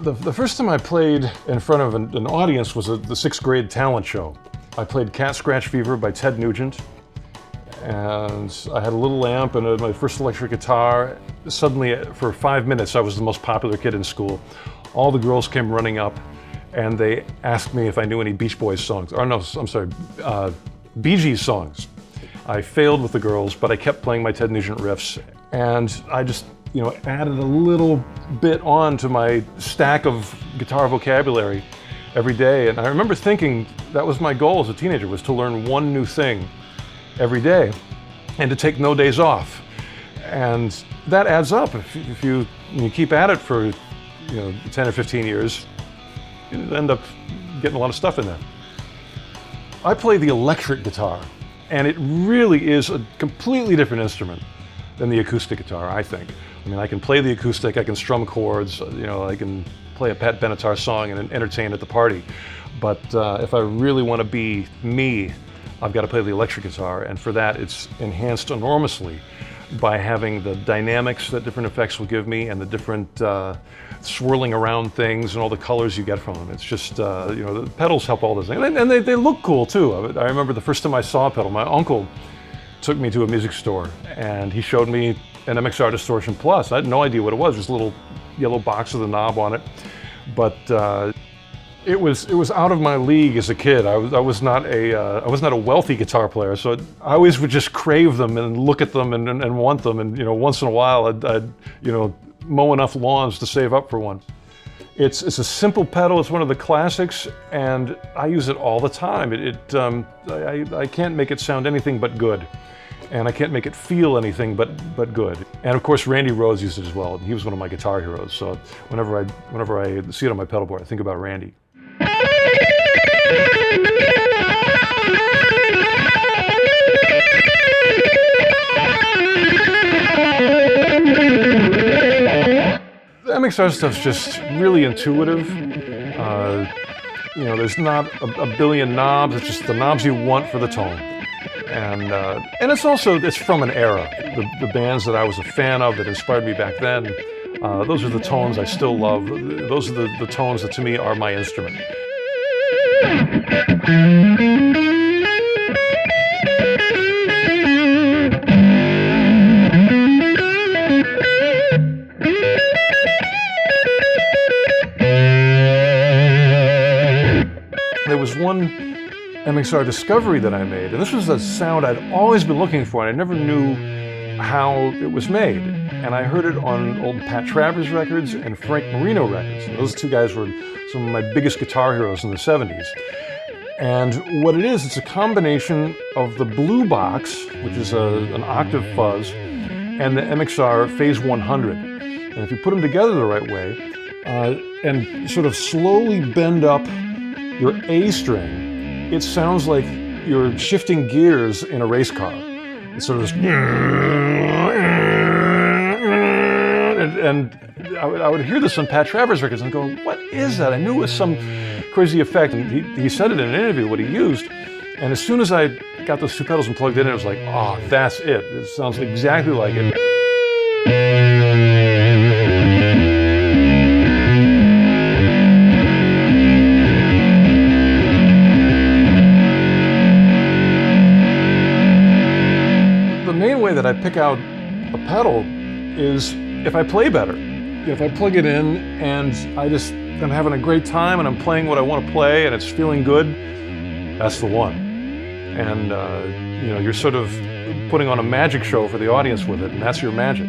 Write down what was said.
The first time I played in front of an audience was the 6th grade talent show. I played Cat Scratch Fever by Ted Nugent, and I had a little amp and my first electric guitar. Suddenly, for 5 minutes, I was the most popular kid in school. All the girls came running up, and they asked me if I knew any Beach Boys songs. Or no, I'm sorry, Bee Gees songs. I failed with the girls, but I kept playing my Ted Nugent riffs, and I just, added a little bit on to my stack of guitar vocabulary every day. And I remember thinking that was my goal as a teenager, was to learn one new thing every day and to take no days off. And that adds up. If you keep at it for 10 or 15 years, you end up getting a lot of stuff in there. I play the electric guitar, and it really is a completely different instrument than the acoustic guitar, I think. I mean, I can play the acoustic, I can strum chords, I can play a Pat Benatar song and entertain at the party. But if I really want to be me, I've got to play the electric guitar, and for that it's enhanced enormously by having the dynamics that different effects will give me and the different swirling around things and all the colors you get from them. It's just, the pedals help all those things. And they look cool too. I remember the first time I saw a pedal, my uncle took me to a music store and he showed me an MXR Distortion Plus. I had no idea what it was, just a little yellow box with a knob on it. But it was out of my league as a kid. I was not a wealthy guitar player, so I always would just crave them and look at them and want them. And once in a while, I'd mow enough lawns to save up for one. It's a simple pedal. It's one of the classics, and I use it all the time. I can't make it sound anything but good, and I can't make it feel anything but good. And of course, Randy Rhoads used it as well. He was one of my guitar heroes. So whenever I see it on my pedal board, I think about Randy. The MXR stuff's just really intuitive. There's not a billion knobs. It's just the knobs you want for the tone. And it's from an era. The bands that I was a fan of that inspired me back then, those are the tones I still love. Those are the tones that to me are my instrument. There was one MXR discovery that I made, and this was a sound I'd always been looking for, and I never knew how it was made. And I heard it on old Pat Travers records and Frank Marino records. And those two guys were some of my biggest guitar heroes in the 70s. And what it is, it's a combination of the blue box, which is an octave fuzz, and the MXR Phase 100. And if you put them together the right way, and sort of slowly bend up your A string, it sounds like you're shifting gears in a race car. It's sort of this, and I would hear this on Pat Travers records and go, what is that? I knew it was some crazy effect. And he said it in an interview, what he used. And as soon as I got those two pedals and plugged in, it was like, oh, that's it. It sounds exactly like it. The main way that I pick out a pedal is if I play better. If I plug it in and I'm having a great time and I'm playing what I want to play and it's feeling good, that's the one. And you're sort of putting on a magic show for the audience with it, and that's your magic.